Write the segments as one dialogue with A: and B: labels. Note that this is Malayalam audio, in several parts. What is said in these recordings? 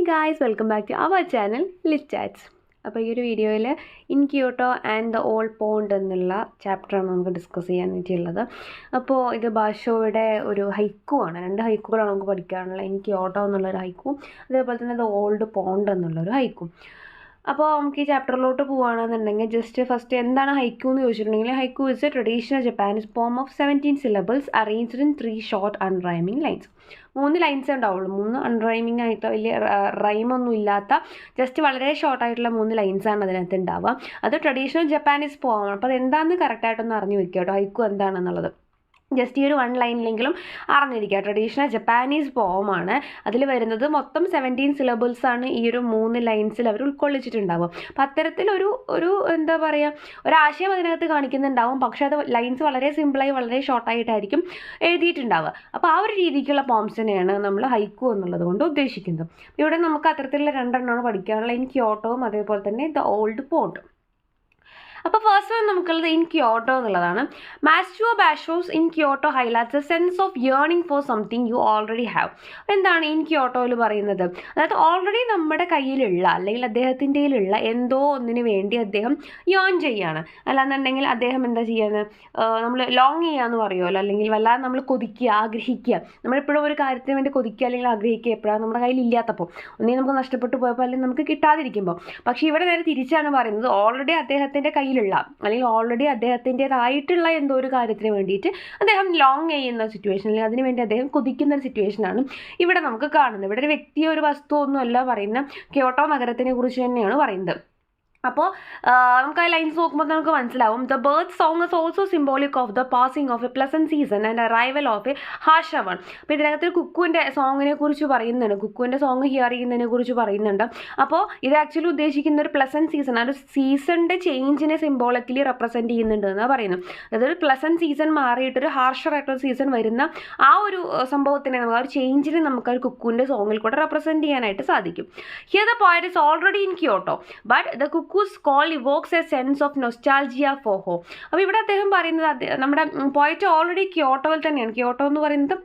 A: guys, welcome back to our channel Lit Chats. അപ്പോൾ ഈ ഒരു വീഡിയോയിൽ in Kyoto and the old pond എന്നുള്ള ചാപ്റ്ററാണ് നമുക്ക് ഡിസ്കസ് ചെയ്യാനായിട്ടുള്ളത്. അപ്പോൾ ഇത് ബാഷോയുടെ ഒരു ഹൈക്കു ആണ്. 2 ഹൈക്കുകളാണ് നമുക്ക് പഠിക്കാനുള്ളത്. ഇൻ ക്യോട്ടോ എന്നുള്ളൊരു ഹൈക്കും അതേപോലെ തന്നെ ദ ഓൾഡ് പോണ്ട് എന്നുള്ളൊരു ഹൈക്കും. അപ്പോൾ നമുക്ക് ഈ ചാപ്റ്ററിലോട്ട് പോകുകയാണെന്നുണ്ടെങ്കിൽ ജസ്റ്റ് ഫസ്റ്റ് എന്താണ് ഹൈക്കു എന്ന് ചോദിച്ചിട്ടുണ്ടെങ്കിൽ haiku is a traditional Japanese poem of 17 syllables arranged in 3 short unrhyming lines. 3 ലൈൻസേ ഉണ്ടാവുള്ളൂ. 3 അൺറൈമിംഗ് ആയിട്ട് വലിയ റൈമൊന്നും ഇല്ലാത്ത ജസ്റ്റ് വളരെ ഷോർട്ടായിട്ടുള്ള 3 ലൈൻസാണ് അതിനകത്ത് ഉണ്ടാവുക. അത് ട്രഡീഷണൽ ജപ്പാനീസ് പോമാണ്. അപ്പോൾ അതെന്താണെന്ന് കറക്റ്റായിട്ടൊന്ന് അറിഞ്ഞു വെക്കുക കേട്ടോ, ഹൈക്കു എന്താണെന്നുള്ളത്. ജസ്റ്റ് ഈ ഒരു 1 ലൈനിലെങ്കിലും അറിഞ്ഞിരിക്കുക. ട്രഡീഷണൽ ജപ്പാനീസ് പോമാണ്. അതിൽ വരുന്നത് മൊത്തം 17 syllables ആണ് ഈ ഒരു 3 ലൈൻസിൽ അവർ ഉൾക്കൊള്ളിച്ചിട്ടുണ്ടാവും. അപ്പം അത്തരത്തിലൊരു എന്താ പറയുക, ഒരാശയം അതിനകത്ത് കാണിക്കുന്നുണ്ടാവും. പക്ഷേ അത് ലൈൻസ് വളരെ സിമ്പിളായി വളരെ ഷോർട്ടായിട്ടായിരിക്കും എഴുതിയിട്ടുണ്ടാവുക. അപ്പോൾ ആ ഒരു രീതിക്കുള്ള പോംസിനെയാണ് നമ്മൾ ഹൈക്കു എന്നുള്ളത് കൊണ്ട് ഉദ്ദേശിക്കുന്നത്. ഇവിടെ നമുക്ക് അത്തരത്തിലുള്ള 2 എണ്ണമാണ് പഠിക്കാനുള്ള, ഇൻ ക്യോട്ടോവും അതേപോലെ തന്നെ ദ ഓൾഡ് പോണ്ടും. അപ്പോൾ ഫസ്റ്റ് വൺ നമുക്കുള്ളത് ഇൻ ക്യോട്ടോ എന്നുള്ളതാണ്. മാസ്റ്റോ Basho's in Kyoto highlights a sense of yearning for something you already have. എന്താണ് ഇൻ ക്യോട്ടോയിൽ പറയുന്നത്? അതായത് ഓൾറെഡി നമ്മുടെ കയ്യിലുള്ള അല്ലെങ്കിൽ അദ്ദേഹത്തിൻ്റെ കയ്യിലുള്ള എന്തോ ഒന്നിന് വേണ്ടി അദ്ദേഹം യേൺ ചെയ്യാണ്. അല്ലാന്നുണ്ടെങ്കിൽ അദ്ദേഹം എന്താ ചെയ്യുന്നത്, നമ്മൾ ലോങ് ചെയ്യാന്ന് പറയുമല്ലോ, അല്ലെങ്കിൽ വല്ലാതെ നമ്മൾ കൊതിക്കുക, ആഗ്രഹിക്കുക. നമ്മളെപ്പോഴും ഒരു കാര്യത്തിന് വേണ്ടി കൊതിക്കുക അല്ലെങ്കിൽ ആഗ്രഹിക്കുക എപ്പോഴാണ് നമ്മുടെ കയ്യിൽ ഇല്ലാത്തപ്പോൾ, ഒന്നെങ്കിൽ നമുക്ക് നഷ്ടപ്പെട്ടു പോയപ്പോൾ അല്ലെങ്കിൽ നമുക്ക് കിട്ടാതിരിക്കുമ്പോൾ. പക്ഷേ ഇവിടെ നേരെ തിരിച്ചാണ് പറയുന്നത്, ഓൾറെഡി അദ്ദേഹത്തിൻ്റെ കയ്യിലുള്ള അല്ലെങ്കിൽ ഓൾറെഡി അദ്ദേഹത്തിൻ്റെതായിട്ടുള്ള എന്തോ ഒരു കാര്യത്തിന് വേണ്ടിയിട്ട് അദ്ദേഹം ലോങ് ചെയ്യുന്ന സിറ്റുവേഷൻ അല്ലെങ്കിൽ അതിനുവേണ്ടി അദ്ദേഹം കൊതിക്കുന്ന ഒരു സിറ്റുവേഷനാണ് ഇവിടെ നമുക്ക് കാണുന്നത്. ഇവിടെ ഒരു വ്യക്തിയോ ഒരു വസ്തുവോ ഒന്നുമല്ല പറയുന്നത്, ക്യോട്ടോ നഗരത്തിനെ കുറിച്ച് തന്നെയാണ് പറയുന്നത്. അപ്പോൾ നമുക്ക് ആ ലൈൻസ് നോക്കുമ്പോൾ നമുക്ക് മനസ്സിലാവും. The bird song is also symbolic of the passing of a pleasant season and arrival of a harsh one. അപ്പോൾ ഇതിനകത്ത് കുക്കുവിൻ്റെ സോങ്ങിനെ കുറിച്ച് പറയുന്നുണ്ട്, കുക്കുവിൻ്റെ സോങ് ഹിയർ ചെയ്യുന്നതിനെ കുറിച്ച് പറയുന്നുണ്ട്. അപ്പോൾ ഇത് ആക്ച്വലി ഉദ്ദേശിക്കുന്ന ഒരു പ്ലസൻറ്റ് സീസൺ, ആ ഒരു സീസണിൻ്റെ ചേഞ്ചിനെ സിംബോളിക്കലി റെപ്രസെൻറ്റ് ചെയ്യുന്നുണ്ട് എന്നാണ് പറയുന്നത്. അതായത് ഒരു പ്ലസൻറ്റ് സീസൺ മാറിയിട്ടൊരു ഹാർഷറായിട്ടൊരു സീസൺ വരുന്ന ആ ഒരു സംഭവത്തിനെ നമുക്ക് ആ ഒരു ചേഞ്ചിനെ നമുക്ക് ആ ഒരു കുക്കുവിൻ്റെ സോങ്ങിൽ കൂടെ റെപ്രസെൻറ്റ് ചെയ്യാനായിട്ട് സാധിക്കും. Here the poet is already in Kyoto but the cuckoo's call evokes a sense of nostalgia for home. അപ്പോൾ ഇവിടെ അദ്ദേഹം പറയുന്നത് നമ്മുടെ പോയറ്റ് ഓൾറെഡി ക്യോട്ടോയിൽ തന്നെയാണ്. ക്യോട്ടോ എന്ന് പറയുന്നത്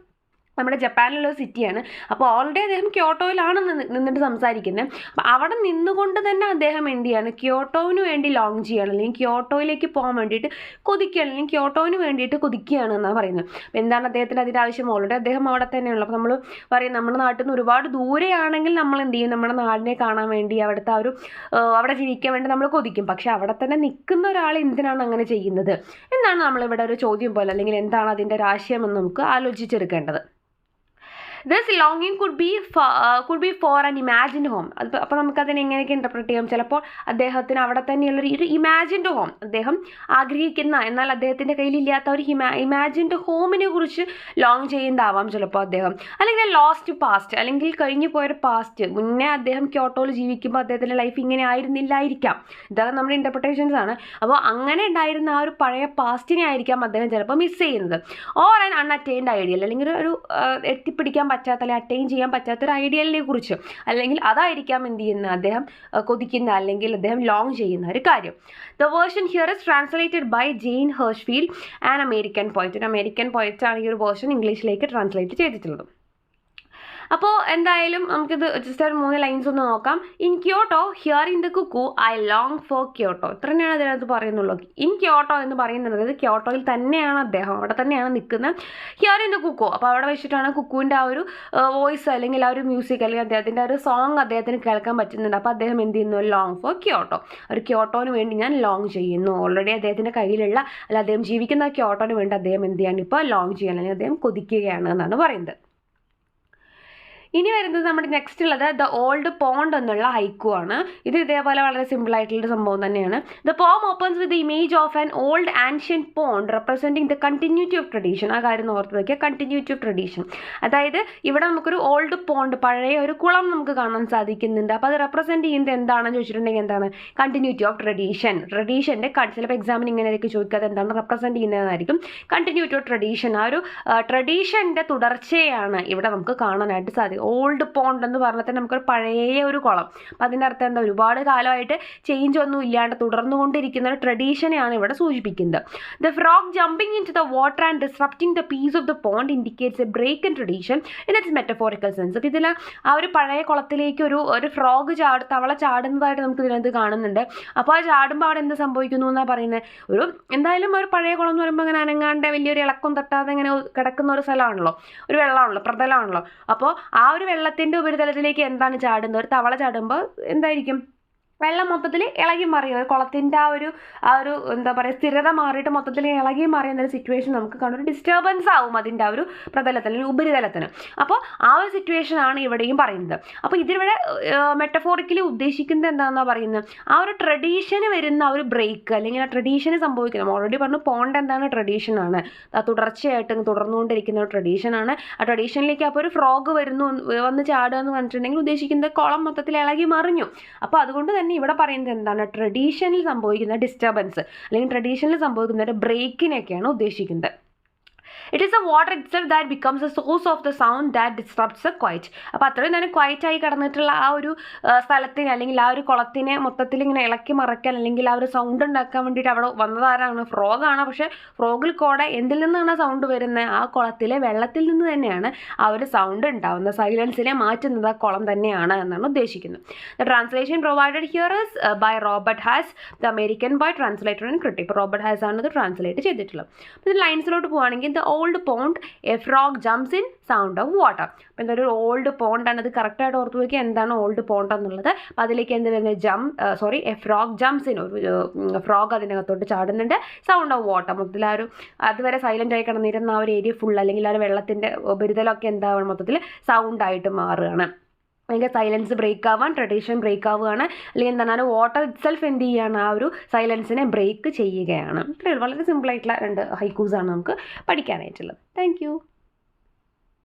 A: നമ്മുടെ ജപ്പാനിലുള്ള സിറ്റിയാണ്. അപ്പോൾ ഓൾറെഡി അദ്ദേഹം ക്യോട്ടോയിലാണ് നിന്നിട്ട് സംസാരിക്കുന്നത്. അപ്പോൾ അവിടെ നിന്നുകൊണ്ട് തന്നെ അദ്ദേഹം എന്ത് ചെയ്യാണ്, ക്യോട്ടോവിന് വേണ്ടി ലോങ് ചെയ്യണം അല്ലെങ്കിൽ ക്യോട്ടോയിലേക്ക് പോകാൻ വേണ്ടിയിട്ട് കൊതിക്കുകയാണ് അല്ലെങ്കിൽ ക്യോട്ടോവിന് വേണ്ടിയിട്ട് കൊതിക്കുകയാണ് എന്നാണ് പറയുന്നത്. അപ്പോൾ എന്താണ് അദ്ദേഹത്തിന് അതിൻ്റെ ആവശ്യം? ഓൾറെഡി അദ്ദേഹം അവിടെ തന്നെയുള്ളൂ. അപ്പോൾ നമ്മൾ പറയും നമ്മുടെ നാട്ടിൽ നിന്ന് ഒരുപാട് ദൂരെയാണെങ്കിൽ നമ്മൾ എന്ത് ചെയ്യും, നമ്മുടെ നാടിനെ കാണാൻ വേണ്ടി അവിടുത്തെ അവിടെ ജീവിക്കാൻ വേണ്ടി നമ്മൾ കൊതിക്കും. പക്ഷേ അവിടെ തന്നെ നിൽക്കുന്ന ഒരാൾ എന്തിനാണ് അങ്ങനെ ചെയ്യുന്നത് എന്നാണ് നമ്മളിവിടെ ഒരു ചോദ്യം പോലെ അല്ലെങ്കിൽ എന്താണ് അതിൻ്റെ ഒരു ആശയമെന്ന് നമുക്ക് ആലോചിച്ചെടുക്കേണ്ടത്. This longing could be for an imagined home. അപ്പോൾ നമുക്കതിനെ എങ്ങനെയൊക്കെ ഇൻ്റർപ്രറ്റ് ചെയ്യാം? ചിലപ്പോൾ അദ്ദേഹത്തിന് അവിടെ തന്നെയുള്ളൊരു ഇമാജിൻഡ് ഹോം, അദ്ദേഹം ആഗ്രഹിക്കുന്ന എന്നാൽ അദ്ദേഹത്തിൻ്റെ കയ്യിലില്ലാത്ത ഒരു ഇമാജിൻഡ് ഹോമിനെ കുറിച്ച് ലോങ് ചെയ്യുന്നതാവാം ചിലപ്പോൾ അദ്ദേഹം. അല്ലെങ്കിൽ ലോസ്റ്റ് പാസ്റ്റ്, അല്ലെങ്കിൽ കഴിഞ്ഞു പോയൊരു പാസ്റ്റ്, മുന്നേ അദ്ദേഹം ക്യോട്ടോയിൽ ജീവിക്കുമ്പോൾ അദ്ദേഹത്തിൻ്റെ ലൈഫ് ഇങ്ങനെ ആയിരുന്നില്ലായിരിക്കാം. ഇതൊക്കെ നമ്മുടെ ഇൻ്റർപ്രിട്ടേഷൻസ് ആണ്. അപ്പോൾ അങ്ങനെ ഉണ്ടായിരുന്ന ആ ഒരു പഴയ പാസ്റ്റിനെ ആയിരിക്കാം അദ്ദേഹം ചിലപ്പോൾ മിസ് ചെയ്യുന്നത്. ഓർ ആൻ അൺഅറ്റൈൻഡ് ഐഡിയൽ, അല്ലെങ്കിൽ ഒരു എത്തിപ്പിടിക്കാൻ പറ്റാത്ത അല്ലെങ്കിൽ അറ്റൈൻ ചെയ്യാൻ പറ്റാത്തൊരു ഐഡിയലിനെ കുറിച്ച്, അല്ലെങ്കിൽ അതായിരിക്കാം എന്ത് ചെയ്യുന്നത് അദ്ദേഹം കൊതിക്കുന്ന അല്ലെങ്കിൽ അദ്ദേഹം ലോങ് ചെയ്യുന്ന ഒരു കാര്യം. The version here is translated by Jane Hirshfield, an American poet. ഒരു അമേരിക്കൻ പോയറ്റാണ് ഈ ഒരു വേർഷൻ ഇംഗ്ലീഷിലേക്ക് ട്രാൻസ്ലേറ്റ് ചെയ്തിട്ടുള്ളത്. അപ്പോൾ എന്തായാലും നമുക്കിത് ജസ്റ്റ് ഒരു 3 ലൈൻസ് ഒന്ന് നോക്കാം. In Kyoto hearing the cuckoo I long for Kyoto. ഇത്ര തന്നെയാണ് അതിനകത്ത് പറയുന്നുള്ളൂ. ഇൻ ക്യോട്ടോ എന്ന് പറയുന്നത് അതായത് ക്യോട്ടോയിൽ തന്നെയാണ് അദ്ദേഹം, അവിടെ തന്നെയാണ് നിൽക്കുന്നത്. ഹിയറിംഗ് ദ കുക്കു, അപ്പോൾ അവിടെ വെച്ചിട്ടാണ് കുക്കുവിൻ്റെ ആ ഒരു വോയിസ് അല്ലെങ്കിൽ ആ ഒരു മ്യൂസിക് അല്ലെങ്കിൽ അദ്ദേഹത്തിൻ്റെ ആ ഒരു സോങ് അദ്ദേഹത്തിന് കേൾക്കാൻ പറ്റുന്നുണ്ട്. അപ്പോൾ അദ്ദേഹം എന്ത് ചെയ്യുന്നു, ലോങ് ഫോർ ക്യോട്ടോ, ഒരു ക്യോട്ടോന് വേണ്ടി ഞാൻ ലോങ് ചെയ്യുന്നു. ഓൾറെഡി അദ്ദേഹത്തിൻ്റെ കയ്യിലുള്ള അല്ല അദ്ദേഹം ജീവിക്കുന്ന ക്യോട്ടോന് വേണ്ടി അദ്ദേഹം എന്ത് ചെയ്യാണ്, ഇപ്പോൾ ലോങ് ചെയ്യാൻ അല്ലെങ്കിൽ അദ്ദേഹം കൊതിക്കുകയാണ് എന്നാണ് പറയുന്നത്. ഇനി വരുന്നത് നമ്മുടെ നെക്സ്റ്റ് ഉള്ളത് ദ ഓൾഡ് പോണ്ട് എന്നുള്ള ഹൈക്കു ആണ്. ഇത് ഇതേപോലെ വളരെ സിമ്പിൾ ആയിട്ടുള്ളൊരു സംഭവം തന്നെയാണ്. The poem opens with the image of an old ancient pond representing the continuity of tradition. ആ കാര്യം ഓർത്ത് വയ്ക്കുക, കണ്ടിന്യൂറ്റി ഓഫ് ട്രഡീഷൻ. അതായത് ഇവിടെ നമുക്കൊരു ഓൾഡ് പോണ്ട്, പഴയ ഒരു കുളം നമുക്ക് കാണാൻ സാധിക്കുന്നുണ്ട്. അപ്പോൾ അത് റെപ്രസെൻറ്റ് ചെയ്യുന്നത് എന്താണെന്ന് ചോദിച്ചിട്ടുണ്ടെങ്കിൽ എന്താണ്, കണ്ടിന്യൂറ്റി ഓഫ് ട്രഡീഷൻ. ട്രഡീഷൻ്റെ ചിലപ്പോൾ എക്സാമിന് ഇങ്ങനെയൊക്കെ ചോദിക്കാതെ എന്താണ് റെപ്രസെൻറ്റ് ചെയ്യുന്നതായിരിക്കും കണ്ടിന്യൂറ്റി ഓഫ് ട്രഡീഷൻ. ആ ഒരു ട്രഡീഷൻ്റെ തുടർച്ചയാണ് ഇവിടെ നമുക്ക് കാണാനായിട്ട് സാധിക്കും. ഓൾഡ് പോണ്ട് എന്ന് പറഞ്ഞാൽ തന്നെ നമുക്കൊരു പഴയ ഒരു കുളം. അപ്പം അതിൻ്റെ അർത്ഥം എന്താ, ഒരുപാട് കാലമായിട്ട് ചേഞ്ച് ഒന്നും ഇല്ലാണ്ട് തുടർന്നുകൊണ്ടിരിക്കുന്ന ഒരു ട്രഡീഷനെയാണ് ഇവിടെ സൂചിപ്പിക്കുന്നത്. The frog jumping into the water and disrupting the peace of the pond indicates a break in tradition in its metaphorical sense. അപ്പോൾ ഇതിൽ ആ ഒരു പഴയ കുളത്തിലേക്ക് ഒരു ഫ്രോഗ് തവള ചാടുന്നതായിട്ട് നമുക്ക് ഇതിനകത്ത് കാണുന്നുണ്ട്. അപ്പോൾ ആ ചാടുമ്പോൾ അവിടെ എന്ത് സംഭവിക്കുന്നു എന്നാണ് പറയുന്നത്, എന്തായാലും ഒരു പഴയ കുളം എന്ന് പറയുമ്പോൾ അങ്ങനെ അനങ്ങാണ്ട് വലിയൊരു ഇളക്കം തട്ടാതെ ഇങ്ങനെ കിടക്കുന്ന ഒരു സ്ഥലമാണല്ലോ, ഒരു വെള്ളമാണല്ലോ, പ്രതലമാണല്ലോ. അപ്പോൾ ആ ഒരു വെള്ളത്തിൻ്റെ ഉപരിതലത്തിലേക്ക് എന്താണ് ചാടുന്നത്, ഒരു തവള ചാടുമ്പോൾ എന്തായിരിക്കും, വെള്ളം മൊത്തത്തിൽ ഇളകി മറിയും. കുളത്തിൻ്റെ ആ ഒരു എന്താ പറയുക, സ്ഥിരത മാറിയിട്ട് മൊത്തത്തിൽ ഇളകി മറിയുന്ന ഒരു സിറ്റുവേഷൻ നമുക്ക് കാണും. ഒരു ഡിസ്റ്റർബൻസ് ആവും അതിൻ്റെ ആ ഒരു പ്രതലത്തിന് അല്ലെങ്കിൽ ഉപരിതലത്തിന്. അപ്പോൾ ആ ഒരു സിറ്റുവേഷനാണ് ഇവിടെയും പറയുന്നത്. അപ്പോൾ ഇതിവിടെ മെറ്റഫോറിക്കലി ഉദ്ദേശിക്കുന്നത് എന്താണെന്നാണ് പറയുന്നത്, ആ ഒരു ട്രഡീഷന് വരുന്ന ആ ഒരു ബ്രേക്ക് അല്ലെങ്കിൽ ആ ട്രഡീഷന് സംഭവിക്കുന്നത്. ഓൾറെഡി പറഞ്ഞു പോണ്ട് എന്താണ്, ട്രഡീഷനാണ്, തുടർച്ചയായിട്ട് തുടർന്നുകൊണ്ടിരിക്കുന്ന ഒരു ട്രഡീഷനാണ്. ആ ട്രഡീഷനിലേക്ക് അപ്പോൾ ഒരു ഫ്രോഗ് വന്ന് ചാടുക എന്ന് പറഞ്ഞിട്ടുണ്ടെങ്കിൽ ഉദ്ദേശിക്കുന്നത് കുളം മൊത്തത്തിൽ ഇളകി മറിഞ്ഞു. അപ്പോൾ അതുകൊണ്ട് തന്നെ ഇവിടെ പറയുന്നത് എന്താണ്, ട്രഡീഷനിൽ സംഭവിക്കുന്ന ഡിസ്റ്റർബൻസ് അല്ലെങ്കിൽ ട്രഡീഷനിൽ സംഭവിക്കുന്ന ഒരു ബ്രേക്കിനെയൊക്കെയാണ് ഉദ്ദേശിക്കുന്നത്. It is the water itself that becomes the source of the sound that disrupts the quiet. അപ്പോൾ അത്രയും തന്നെ ക്വയറ്റ് ആയി കിടന്നിട്ടുള്ള ആ ഒരു സ്ഥലത്തിന് അല്ലെങ്കിൽ ആ ഒരു കുളത്തിനെ മൊത്തത്തിൽ ഇങ്ങനെ ഇളക്കി മറയ്ക്കാൻ അല്ലെങ്കിൽ ആ ഒരു സൗണ്ട് ഉണ്ടാക്കാൻ വേണ്ടിയിട്ട് അവിടെ വന്നതാരാണ്, ഫ്രോഗാണ്. പക്ഷേ ഫ്രോഗിൽ കൂടെ എന്തിൽ നിന്നാണ് സൗണ്ട് വരുന്നത്, ആ കുളത്തിലെ വെള്ളത്തിൽ നിന്ന് തന്നെയാണ് ആ ഒരു സൗണ്ട് ഉണ്ടാവുന്നത്. സൈലൻസിനെ മാറ്റുന്നത് ആ കുളം തന്നെയാണ് എന്നാണ് ഉദ്ദേശിക്കുന്നത്. The translation provided here is by Robert Hass, the American boy translator and critic. ഇപ്പോൾ റോബർട്ട് ഹാസ് ആണ് ഇത് ട്രാൻസ്ലേറ്റ് ചെയ്തിട്ടുള്ളത്. അപ്പോൾ ഇത് ലൈൻസിലോട്ട് പോവുകയാണെങ്കിൽ the old pond a frog jumps in sound of water. അപ്പോൾ എന്താ ഒരു ഓൾഡ് പോണ്ട് ആണ്, അത് കറക്റ്റായിട്ട് ഓർത്ത് വയ്ക്കുക എന്താണ് ഓൾഡ് പോണ്ട് എന്നുള്ളത്. അപ്പോൾ അതിലേക്ക് എന്ത് വരുന്നത്, എ ഫ്രോഗ് ജംപ്സ് ഇൻ, ഒരു ഫ്രോഗ് അതിനകത്തോട്ട് ചാടുന്നുണ്ട്. സൗണ്ട് ഓഫ് വാട്ടർ, മൊത്തത്തിൽ ആ ഒരു അതുവരെ സൈലൻ്റ് ആയി കിടന്നിരുന്ന ആ ഒരു ഏരിയ ഫുൾ അല്ലെങ്കിൽ ആ ഒരു വെള്ളത്തിൻ്റെ ഉപരിതലമൊക്കെ എന്താവണം, മൊത്തത്തിൽ സൗണ്ടായിട്ട് മാറുകയാണ്. അല്ലെങ്കിൽ സൈലൻസ് ബ്രേക്ക് ആവാൻ, ട്രഡീഷൻ ബ്രേക്ക് ആവുകയാണ്. അല്ലെങ്കിൽ എന്താണ് വാട്ടർ ഇറ്റ്സെൽഫ് എന്ത് ചെയ്യുകയാണ്, ആ ഒരു സൈലൻസിനെ ബ്രേക്ക് ചെയ്യുകയാണ്. വളരെ സിമ്പിളായിട്ടുള്ള 2 ഹൈക്കൂസാണ് നമുക്ക് പഠിക്കാനായിട്ടുള്ളത്. താങ്ക്